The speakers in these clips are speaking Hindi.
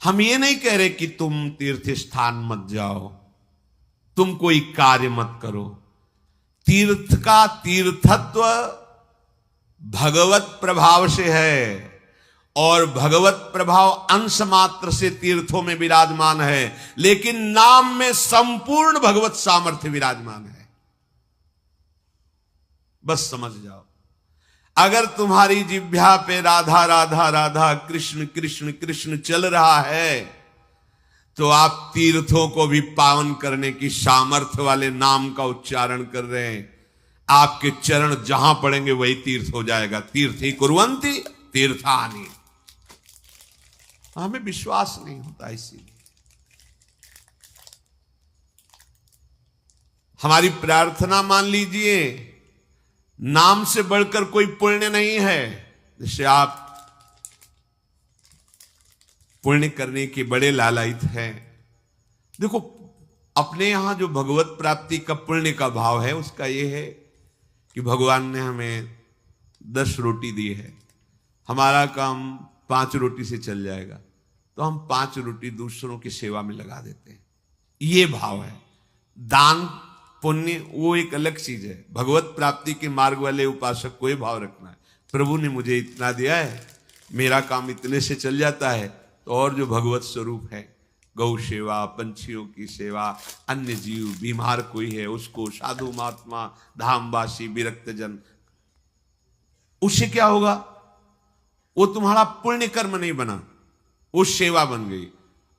हम ये नहीं कह रहे कि तुम तीर्थ स्थान मत जाओ, तुम कोई कार्य मत करो। तीर्थ का तीर्थत्व भगवत प्रभाव से है, और भगवत प्रभाव अंश मात्र से तीर्थों में विराजमान है, लेकिन नाम में संपूर्ण भगवत सामर्थ्य विराजमान है। बस समझ जाओ। अगर तुम्हारी जिह्वा पे राधा राधा राधा कृष्ण कृष्ण कृष्ण चल रहा है, तो आप तीर्थों को भी पावन करने की सामर्थ्य वाले नाम का उच्चारण कर रहे हैं। आपके चरण जहां पड़ेंगे वही तीर्थ हो जाएगा। तीर्थी कुर्वन्ति तीर्थानि। हमें विश्वास नहीं होता, इसीलिए हमारी प्रार्थना मान लीजिए, नाम से बढ़कर कोई पुण्य नहीं है। जैसे आप पुण्य करने के बड़े लालायित हैं। देखो, अपने यहां जो भगवत प्राप्ति का पुण्य का भाव है, उसका यह है कि भगवान ने हमें 10 रोटी दी है, हमारा काम 5 रोटी से चल जाएगा, तो हम 5 रोटी दूसरों की सेवा में लगा देते हैं। ये भाव है। दान पुण्य वो एक अलग चीज है। भगवत प्राप्ति के मार्ग वाले उपासक को ये भाव रखना है, प्रभु ने मुझे इतना दिया है, मेरा काम इतने से चल जाता है, तो और जो भगवत स्वरूप है, गौ सेवा, पंछियों की सेवा, अन्य जीव, बीमार कोई है उसको, साधु महात्मा, धामवासी, विरक्त जन, उससे क्या होगा? वो तुम्हारा पुण्य कर्म नहीं बना, वो सेवा बन गई।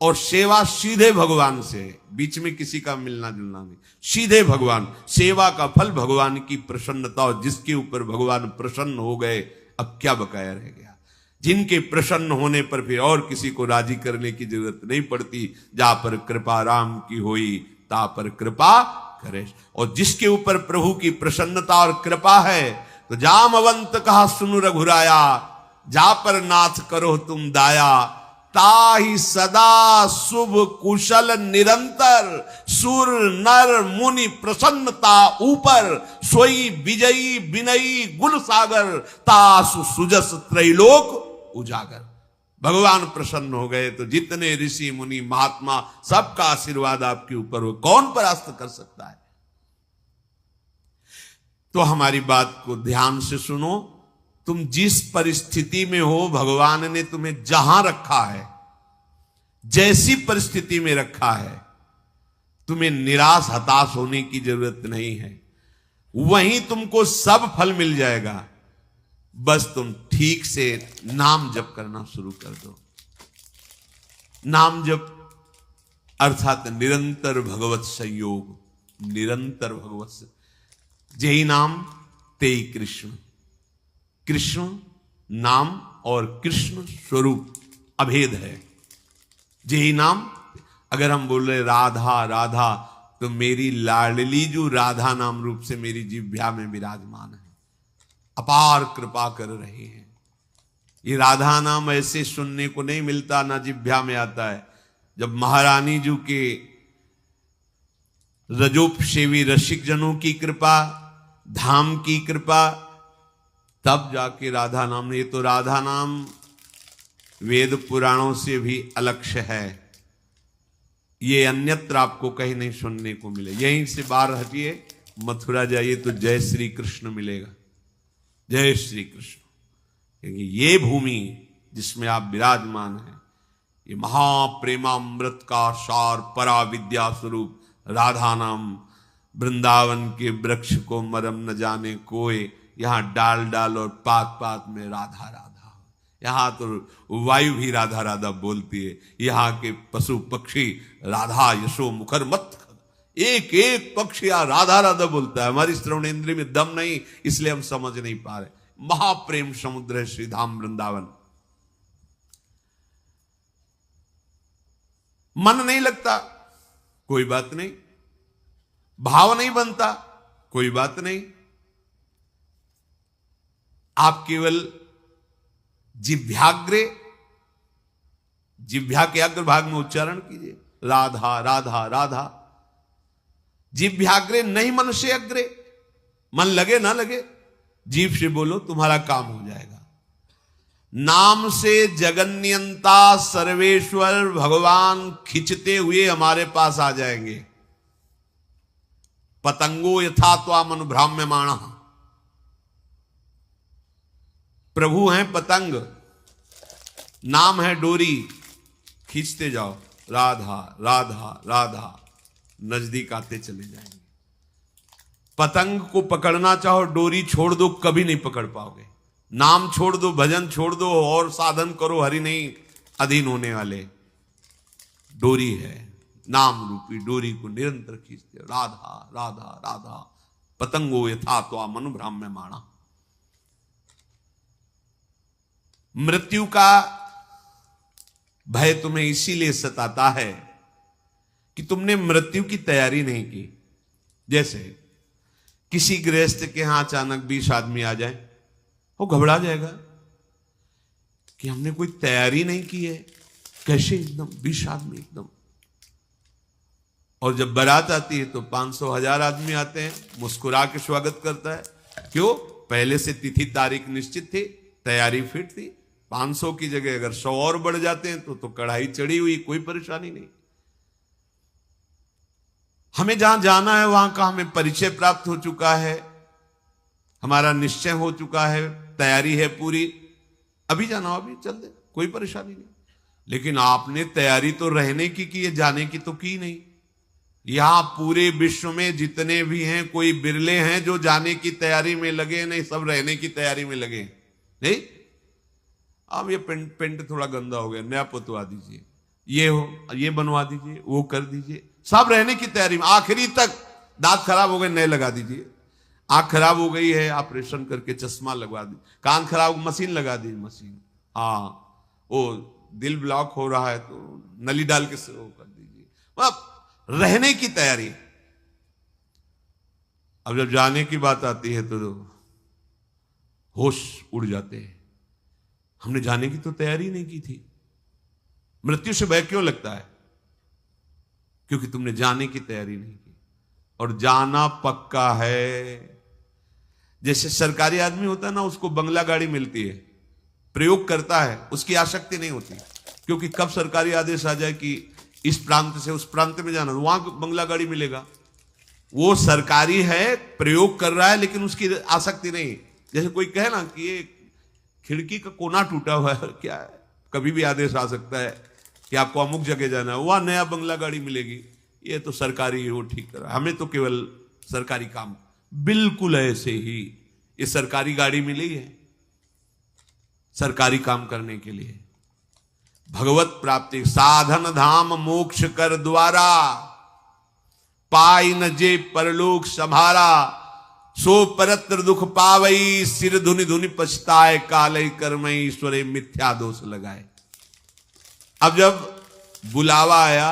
और सेवा सीधे भगवान से, बीच में किसी का मिलना जुलना नहीं, सीधे भगवान। सेवा का फल भगवान की प्रसन्नता, और जिसके ऊपर भगवान प्रसन्न हो गए, अब क्या बकाया रह गया? जिनके प्रसन्न होने पर फिर और किसी को राजी करने की जरूरत नहीं पड़ती। जा पर कृपा राम की होई, ता पर कृपा करे। और जिसके ऊपर प्रभु की प्रसन्नता और कृपा है, तो जामवंत कहा सुनु रघुराया, जा पर नाथ करो तुम दाया, ताहि सदा शुभ कुशल निरंतर, सुर नर मुनि प्रसन्नता ऊपर, सोई विजयी विनयी गुण सागर, तासु सुजस त्रैलोक उजागर। भगवान प्रसन्न हो गए तो जितने ऋषि मुनि महात्मा, सबका आशीर्वाद आपके ऊपर हो, कौन परास्त कर सकता है? तो हमारी बात को ध्यान से सुनो। तुम जिस परिस्थिति में हो, भगवान ने तुम्हें जहां रखा है, जैसी परिस्थिति में रखा है, तुम्हें निराश हताश होने की जरूरत नहीं है। वहीं तुमको सब फल मिल जाएगा। बस तुम ठीक से नाम जप करना शुरू कर दो। नाम जप अर्थात निरंतर भगवत संयोग, निरंतर भगवत। जेहि नाम तेहि कृष्ण। कृष्ण नाम और कृष्ण स्वरूप अभेद है। जेहि नाम, अगर हम बोल रहे राधा राधा, तो मेरी लाडली जो राधा नाम रूप से मेरी जिह्वा में विराजमान है, अपार कृपा कर रहे हैं। ये राधा नाम ऐसे सुनने को नहीं मिलता, ना जिह्वा में आता है। जब महारानी जी के रजोपसेवी रसिक जनों की कृपा, धाम की कृपा, तब जाके राधा नाम। ये तो राधा नाम वेद पुराणों से भी अलक्ष्य है। ये अन्यत्र आपको कहीं नहीं सुनने को मिले। यहीं से बाहर हटिए, मथुरा जाइए तो जय श्री कृष्ण मिलेगा, जय श्री कृष्ण। क्योंकि ये भूमि जिसमें आप विराजमान हैं, ये महाप्रेमामृत का सार, परा विद्या स्वरूप राधा नाम। वृंदावन के वृक्ष को मरम न जाने कोई, यहां डाल डाल और पात पात में राधा राधा। यहां तो वायु भी राधा राधा बोलती है, यहां के पशु पक्षी राधा यशो मुखर मत, एक एक पक्षी राधा राधा बोलता है। हमारी श्रवण इंद्रिय में दम नहीं, इसलिए हम समझ नहीं पा रहे। महाप्रेम समुद्र है श्री धाम वृंदावन। मन नहीं लगता, कोई बात नहीं। भाव नहीं बनता, कोई बात नहीं। आप केवल जिह्वाग्रे, जिह्वा के अग्र भाग में उच्चारण कीजिए, राधा राधा राधा। जिह्वाग्रे नहीं, मन से अग्रे। मन लगे ना लगे, जीभ से बोलो, तुम्हारा काम हो जाएगा। नाम से जगन्यंता सर्वेश्वर भगवान खिंचते हुए हमारे पास आ जाएंगे। पतंगो यथा त्वाम भ्राम्यमाण, प्रभु हैं पतंग, नाम है डोरी, खींचते जाओ, राधा राधा राधा, नजदीक आते चले जाएंगे। पतंग को पकड़ना चाहो, डोरी छोड़ दो, कभी नहीं पकड़ पाओगे। नाम छोड़ दो, भजन छोड़ दो और साधन करो, हरि नहीं अधीन होने वाले। डोरी है, नाम रूपी डोरी को निरंतर खींचते, राधा राधा राधा, पतंगो यथा त्वाम भ्राम्यमाण। मृत्यु का भय तुम्हें इसीलिए सताता है कि तुमने मृत्यु की तैयारी नहीं की। जैसे किसी गृहस्थ के यहां अचानक 20 आदमी आ जाए, वो घबरा जाएगा कि हमने कोई तैयारी नहीं की है, कैसे एकदम 20 आदमी एकदम। और जब बारात आती है तो 500 1000 आदमी आते हैं, मुस्कुरा के स्वागत करता है। क्यों? पहले से तिथि तारीख निश्चित थी, तैयारी फिट थी। 500 की जगह अगर 100 और बढ़ जाते हैं तो कढ़ाई चढ़ी हुई, कोई परेशानी नहीं। हमें जहां जाना है वहां का हमें परिचय प्राप्त हो चुका है, हमारा निश्चय हो चुका है, तैयारी है पूरी, अभी जाना अभी चल दे, कोई परेशानी नहीं। लेकिन आपने तैयारी तो रहने की है, जाने की तो की नहीं। यहां पूरे विश्व में जितने भी हैं, कोई बिरले हैं जो जाने की तैयारी में लगे, नहीं सब रहने की तैयारी में लगे। नहीं, अब ये पेंट थोड़ा गंदा हो गया, नया पुतवा दीजिए, ये हो ये बनवा दीजिए, वो कर दीजिए, सब रहने की तैयारी में। आखिरी तक दांत खराब हो गए, नए लगा दीजिए, आंख खराब हो गई है, ऑपरेशन करके चश्मा लगवा दी, कान खराब मशीन लगा दी, मशीन, वो दिल ब्लॉक हो रहा है तो नली डाल के वो कर दीजिए। अब रहने की तैयारी। अब जब जाने की बात आती है तो होश उड़ जाते हैं। हमने जाने की तो तैयारी नहीं की थी। मृत्यु से भय क्यों लगता है? क्योंकि तुमने जाने की तैयारी नहीं की। और जाना पक्का है। जैसे सरकारी आदमी होता है ना, उसको बंगला गाड़ी मिलती है, प्रयोग करता है, उसकी आसक्ति नहीं होती, क्योंकि कब सरकारी आदेश आ जाए कि इस प्रांत से उस प्रांत में जाना, वहां बंगला गाड़ी मिलेगा। वो सरकारी है, प्रयोग कर रहा है, लेकिन उसकी आसक्ति नहीं। जैसे कोई कहे ना कि ये खिड़की का कोना टूटा हुआ है, क्या है, कभी भी आदेश आ सकता है कि आपको अमुक जगह जाना है, वहां नया बंगला गाड़ी मिलेगी, ये तो सरकारी है, वो ठीक कर रहा है, हमें तो केवल सरकारी काम। बिल्कुल ऐसे ही ये सरकारी गाड़ी मिली है सरकारी काम करने के लिए। भगवत प्राप्ति साधन धाम मोक्ष कर द्वारा, पाई न जे परलोक संभारा, सो परत्र दुख पावई, सिर धुनि धुनि पछताए, कालई कर्मई ईश्वरे मिथ्या दोष लगाए। अब जब बुलावा आया,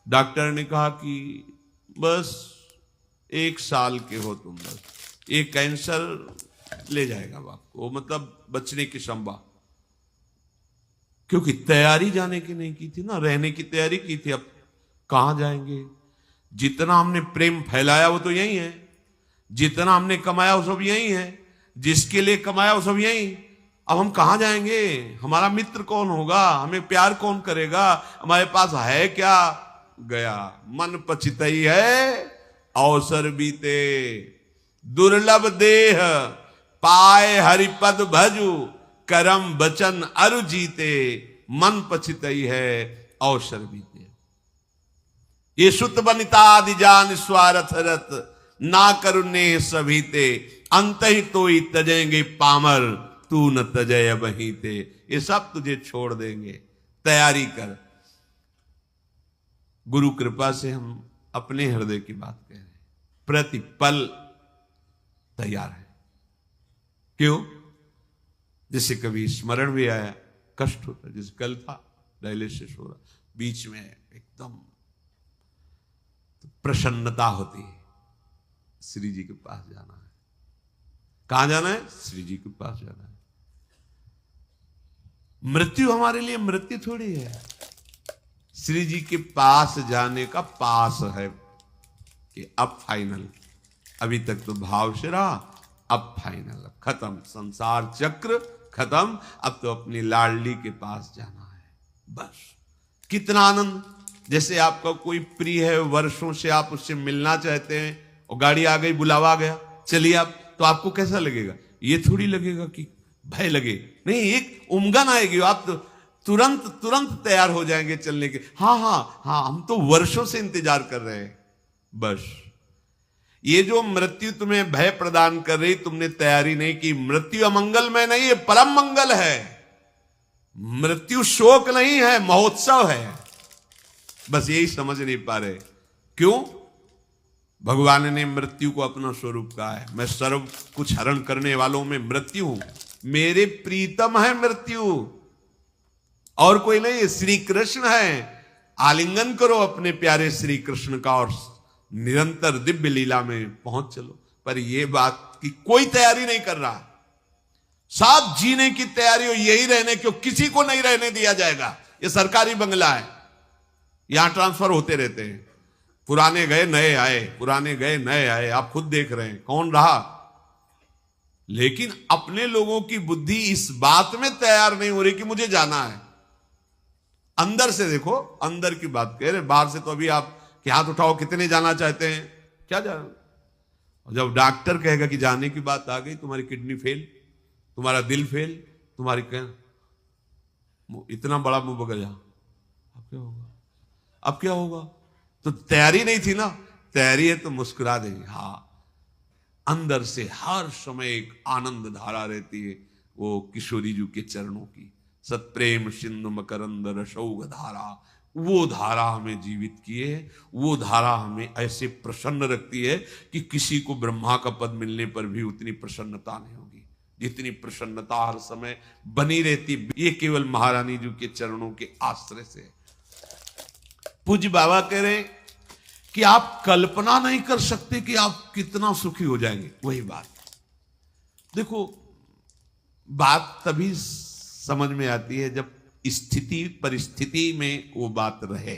डॉक्टर ने कहा कि बस 1 साल के हो तुम, बस ये कैंसर ले जाएगा आपको, मतलब बचने की संभावना। क्योंकि तैयारी जाने की नहीं की थी ना, रहने की तैयारी की थी। अब कहां जाएंगे? जितना हमने प्रेम फैलाया वो तो यही है, जितना हमने कमाया वो सब यही है, जिसके लिए कमाया वो सब यही। अब हम कहां जाएंगे? हमारा मित्र कौन होगा? हमें प्यार कौन करेगा? हमारे पास है क्या? गया। मन पछितई है अवसर बीते, दुर्लभ देह पाए हरिपद भजु, करम बचन अरु जीते, मन पछितई है अवसर बीते। ये सुत बनिता आदि जान स्वार्थ रत, ना करुणे सभीते, अंत ही तो ही तजेंगे पामर, तू न तजय बहीते। ये सब तुझे छोड़ देंगे, तैयारी कर। गुरु कृपा से हम अपने हृदय की बात कह रहे हैं, प्रतिपल तैयार है। क्यों? जैसे कभी स्मरण भी आया, कष्ट होता, जैसे कल था डायलिसिस हो रहा, बीच में एकदम प्रसन्नता होती है, श्री जी के पास जाना है। कहां जाना है? श्री जी के पास जाना है। मृत्यु हमारे लिए मृत्यु थोड़ी है, श्री जी के पास जाने का पास है कि अब फाइनल। अभी तक तो भाव से रहा, अब फाइनल, खत्म, संसार चक्र खत्म, अब तो अपनी लाडली के पास जाना है बस। कितना आनंद। जैसे आपका कोई प्रिय है, वर्षों से आप उससे मिलना चाहते हैं और गाड़ी आ गई, बुलावा आ गया, चलिए आप, तो आपको कैसा लगेगा? ये थोड़ी लगेगा कि भय लगे, नहीं, एक उमगन आएगी, आप तो तुरंत तैयार हो जाएंगे चलने के। हाँ हाँ हाँ, हम तो वर्षों से इंतजार कर रहे हैं बस। ये जो मृत्यु तुम्हें भय प्रदान कर रही, तुमने तैयारी नहीं की। मृत्यु अमंगल में नहीं है, परम मंगल है। मृत्यु शोक नहीं है, महोत्सव है। बस यही समझ नहीं पा रहे। क्यों? भगवान ने मृत्यु को अपना स्वरूप कहा है। मैं सर्व कुछ हरण करने वालों में मृत्यु हूं, मेरे प्रीतम है मृत्यु, और कोई नहीं है, श्री कृष्ण है। आलिंगन करो अपने प्यारे श्री कृष्ण का और निरंतर दिव्य लीला में पहुंच चलो। पर यह बात की कोई तैयारी नहीं कर रहा। साथ जीने की तैयारी हो, यही रहने क्यों, किसी को नहीं रहने दिया जाएगा। यह सरकारी बंगला है, यहां ट्रांसफर होते रहते हैं, पुराने गए नए आए, पुराने गए नए आए, आप खुद देख रहे हैं कौन रहा। लेकिन अपने लोगों की बुद्धि इस बात में तैयार नहीं हो रही कि मुझे जाना है। अंदर से देखो, अंदर की बात कह रहे, बाहर से तो अभी आप कि हाथ उठाओ, कितने जाना चाहते हैं, क्या जाना। और जब डॉक्टर कहेगा कि जाने की बात आ गई, तुम्हारी किडनी फेल, तुम्हारा दिल फेल, तुम्हारी इतना बड़ा मुंह बगल जा, अब क्या होगा, अब क्या होगा। तो तैयारी नहीं थी ना, तैयारी है तो मुस्कुरा देंगे। हाँ, अंदर से हर समय एक आनंद धारा रहती है, वो किशोरी जी के चरणों की। सत्प्रेम सिंधु मकरंद रसौघ धारा, वो धारा हमें जीवित किए है। वो धारा हमें ऐसे प्रसन्न रखती है कि किसी को ब्रह्मा का पद मिलने पर भी उतनी प्रसन्नता नहीं होगी जितनी प्रसन्नता हर समय बनी रहती। ये केवल महारानी जी के चरणों के आश्रय से। पूज्य बाबा कह रहे हैं कि आप कल्पना नहीं कर सकते कि आप कितना सुखी हो जाएंगे। वही बात देखो, बात तभी समझ में आती है जब स्थिति परिस्थिति में वो बात रहे।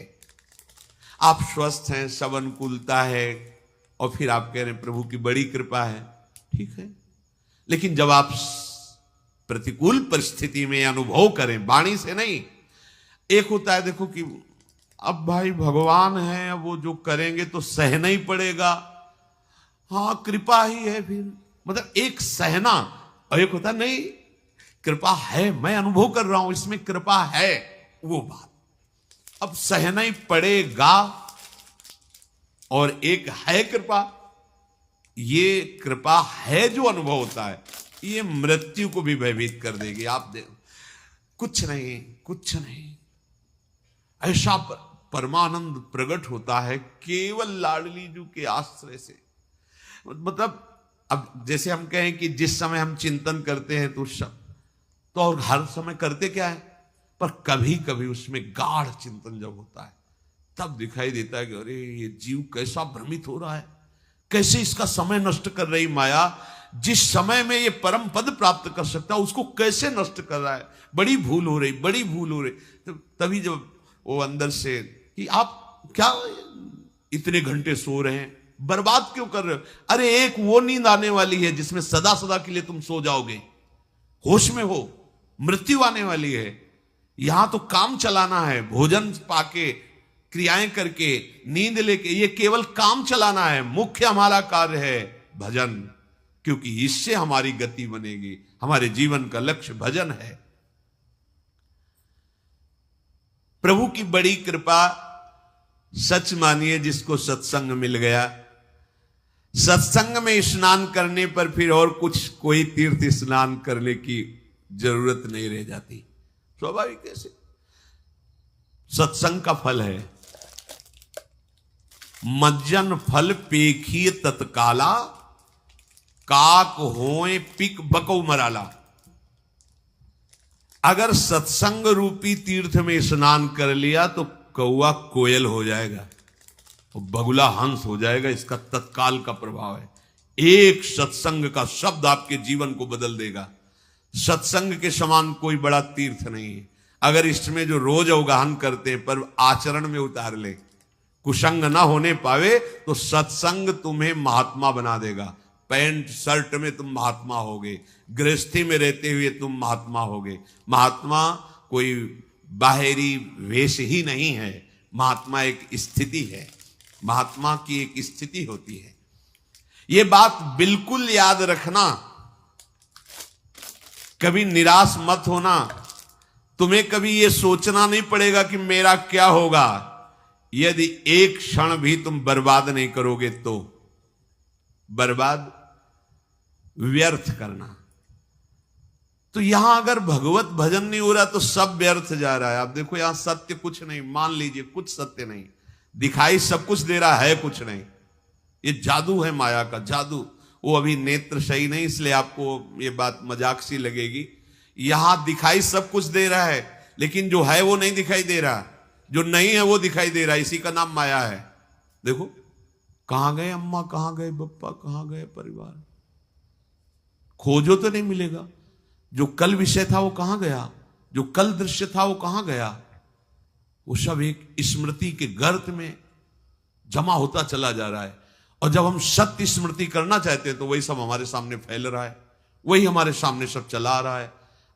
आप स्वस्थ हैं, सब अनुकूलता है, और फिर आप कह रहे हैं प्रभु की बड़ी कृपा है, ठीक है। लेकिन जब आप प्रतिकूल परिस्थिति में अनुभव करें, वाणी से नहीं, एक होता है देखो कि अब भाई भगवान है, वो जो करेंगे तो सहना ही पड़ेगा, हाँ कृपा ही है, फिर मतलब एक सहना, और एक होता नहीं कृपा है, मैं अनुभव कर रहा हूं इसमें कृपा है, वो बात। अब सहना ही पड़ेगा, और एक है कृपा। ये कृपा है जो अनुभव होता है, ये मृत्यु को भी भयभीत कर देगी। आप देखो, कुछ नहीं, कुछ नहीं, ऐसा परमानंद प्रकट होता है केवल लाडली जी के आश्रय से। मतलब अब जैसे हम कहें कि जिस समय हम चिंतन करते हैं तो और हर समय करते क्या है, पर कभी कभी उसमें गाढ़ चिंतन जब होता है तब दिखाई देता है कि अरे ये जीव कैसा भ्रमित हो रहा है, कैसे इसका समय नष्ट कर रही माया। जिस समय में ये परम पद प्राप्त कर सकता है उसको कैसे नष्ट कर रहा है। बड़ी भूल हो रही, बड़ी भूल हो रही। तो तभी जब वो अंदर से कि आप क्या इतने घंटे सो रहे हैं, बर्बाद क्यों कर रहे हो। अरे एक वो नींद आने वाली है जिसमें सदा सदा के लिए तुम सो जाओगे, होश में हो, मृत्यु आने वाली है। यहां तो काम चलाना है, भोजन पाके, क्रियाएं करके, नींद लेके, ये केवल काम चलाना है। मुख्य हमारा कार्य है भजन, क्योंकि इससे हमारी गति बनेगी। हमारे जीवन का लक्ष्य भजन है। प्रभु की बड़ी कृपा, सच मानिए जिसको सत्संग मिल गया, सत्संग में स्नान करने पर फिर और कुछ कोई तीर्थ स्नान करने की जरूरत नहीं रह जाती। स्वाभाविक कैसे, सत्संग का फल है। मज्जन फल पेखिए तत्काला, काक होए पिक बको मराला। अगर सत्संग रूपी तीर्थ में स्नान कर लिया तो कौआ कोयल हो जाएगा और बगुला हंस हो जाएगा। इसका तत्काल का प्रभाव है। एक सत्संग का शब्द आपके जीवन को बदल देगा। सत्संग के समान कोई बड़ा तीर्थ नहीं है। अगर इसमें जो रोज अवगाहन करते हैं पर आचरण में उतार ले, कुसंग ना होने पावे, तो सत्संग तुम्हें महात्मा बना देगा। पैंट शर्ट में तुम महात्मा होगे, गृहस्थी में रहते हुए तुम महात्मा होगे। महात्मा कोई बाहरी वेश ही नहीं है, महात्मा एक स्थिति है, महात्मा की एक स्थिति होती है। ये बात बिल्कुल याद रखना, कभी निराश मत होना। तुम्हें कभी ये सोचना नहीं पड़ेगा कि मेरा क्या होगा। यदि एक क्षण भी तुम बर्बाद नहीं करोगे तो बर्बाद व्यर्थ करना। तो यहां अगर भगवत भजन नहीं हो रहा तो सब व्यर्थ जा रहा है। आप देखो यहां सत्य कुछ नहीं, मान लीजिए कुछ सत्य नहीं, दिखाई सब कुछ दे रहा है, कुछ नहीं। ये जादू है, माया का जादू। वो अभी नेत्र सही नहीं, इसलिए आपको ये बात मजाक सी लगेगी। यहां दिखाई सब कुछ दे रहा है, लेकिन जो है वो नहीं दिखाई दे रहा, जो नहीं है वो दिखाई दे रहा है। इसी का नाम माया है। देखो कहां गए अम्मा, कहां गए बप्पा, कहां गए परिवार, खोजो तो नहीं मिलेगा। जो कल विषय था वो कहां गया, जो कल दृश्य था वो कहां गया। वो सब एक स्मृति के गर्त में जमा होता चला जा रहा है। और जब हम सत्य स्मृति करना चाहते हैं तो वही सब हमारे सामने फैल रहा है, वही हमारे सामने सब चला रहा है।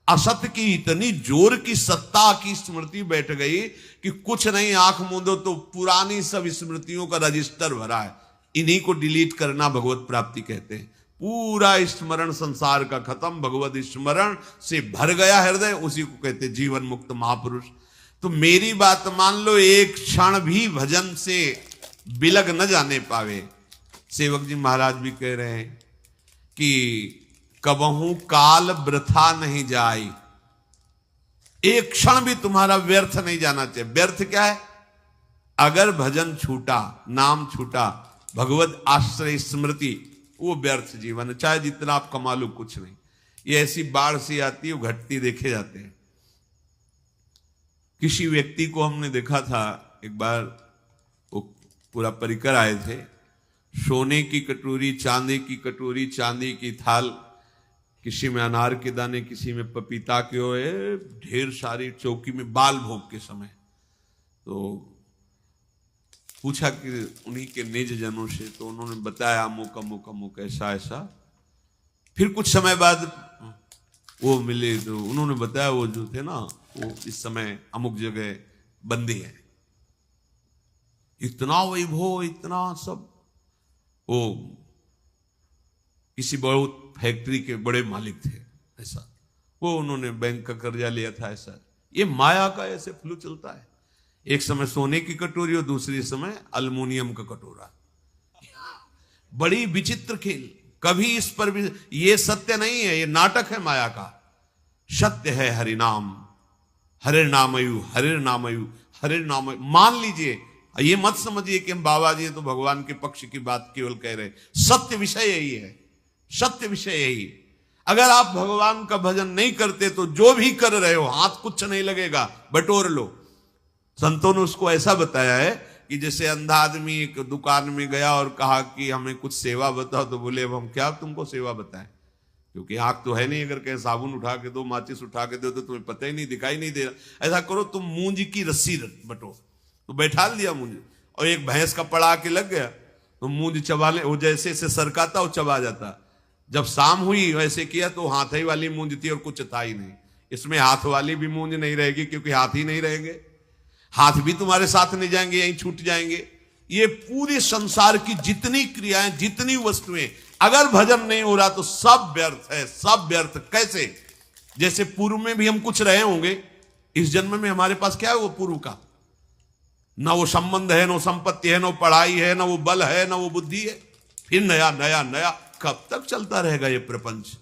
असत्य की इतनी जोर की सत्ता की स्मृति बैठ गई कि कुछ नहीं, आंख मूंदो तो पुरानी सब स्मृतियों का रजिस्टर भरा है। इन्हीं को डिलीट करना भगवत प्राप्ति कहते हैं। पूरा स्मरण संसार का खत्म, भगवत स्मरण से भर गया हृदय, उसी को कहते हैं जीवन मुक्त महापुरुष। तो मेरी बात मान लो, एक क्षण भी भजन से बिलग न जाने पावे। सेवक जी महाराज भी कह रहे हैं कि कबहू काल वृथा नहीं जाए, एक क्षण भी तुम्हारा व्यर्थ नहीं जाना चाहिए। व्यर्थ क्या है? अगर भजन छूटा, नाम छूटा, भगवत आश्रय स्मृति, वो व्यर्थ जीवन है। चाहे जितना आप कमा लो, कुछ नहीं। ये ऐसी बाढ़ सी आती है, वो घटती देखे जाते हैं। किसी व्यक्ति को हमने देखा था एक बार, वो पूरा परिकर आए थे, सोने की कटोरी, चांदी की कटोरी, चांदी की थाल, किसी में अनार के दाने, किसी में पपीता के हुए, ढेर सारी चौकी में बाल भोग के समय। तो पूछा कि उन्हीं के निज जनों से, तो उन्होंने बताया अमुक अमुक अमुक ऐसा ऐसा। फिर कुछ समय बाद वो मिले तो उन्होंने बताया वो जो थे ना, वो इस समय अमुक जगह बंदी है। इतना वैभव, इतना सब। वो किसी बहुत फैक्ट्री के बड़े मालिक थे ऐसा, वो उन्होंने बैंक का कर्जा लिया था ऐसा। ये माया का ऐसे फ्लू चलता है। एक समय सोने की कटोरी और दूसरी समय अल्युमिनियम का कटोरा। बड़ी विचित्र खेल। कभी इस पर भी, ये सत्य नहीं है, ये नाटक है माया का। सत्य है हरिनाम, हरे नामयु, हरे नामयु, हरे नामयु। मान लीजिए, ये मत समझिए कि हम बाबा जी तो भगवान के पक्ष की बात केवल कह रहे। सत्य विषय यही है, सत्य विषय यही। अगर आप भगवान का भजन नहीं करते तो जो भी कर रहे हो हाथ कुछ नहीं लगेगा, बटोर लो। संतों ने उसको ऐसा बताया है कि जैसे अंधा आदमी एक दुकान में गया और कहा कि हमें कुछ सेवा बताओ, तो बोले अब हम क्या तुमको सेवा बताएं, क्योंकि आंख तो है नहीं। अगर कहीं साबुन उठा के दो, माचिस उठा के दो, तो तुम्हें पता ही नहीं, दिखाई नहीं दे रहा। ऐसा करो, तुम मूंज की रस्सी बटो। तो बैठा दिया मूंज, और एक भैंस का पड़ा के लग गया, तो मूंज चबा ले, वो जैसे से सरकाता वो चबा जाता। जब शाम हुई वैसे किया तो हाथ ही वाली मूंज थी और कुछ था ही नहीं। इसमें हाथ वाली भी मूंज नहीं रहेगी, क्योंकि हाथ ही नहीं रहेंगे, हाथ भी तुम्हारे साथ नहीं जाएंगे, यहीं छूट जाएंगे। ये पूरे संसार की जितनी क्रियाएं, जितनी वस्तुएं, अगर भजन नहीं हो रहा तो सब व्यर्थ है, सब व्यर्थ। कैसे? जैसे पूर्व में भी हम कुछ रहे होंगे, इस जन्म में हमारे पास क्या है वो पूर्व का? ना वो संबंध है, ना संपत्ति है, ना पढ़ाई है, ना वो बल है, ना वो बुद्धि है। फिर नया नया नया, कब तक चलता रहेगा ये प्रपंच?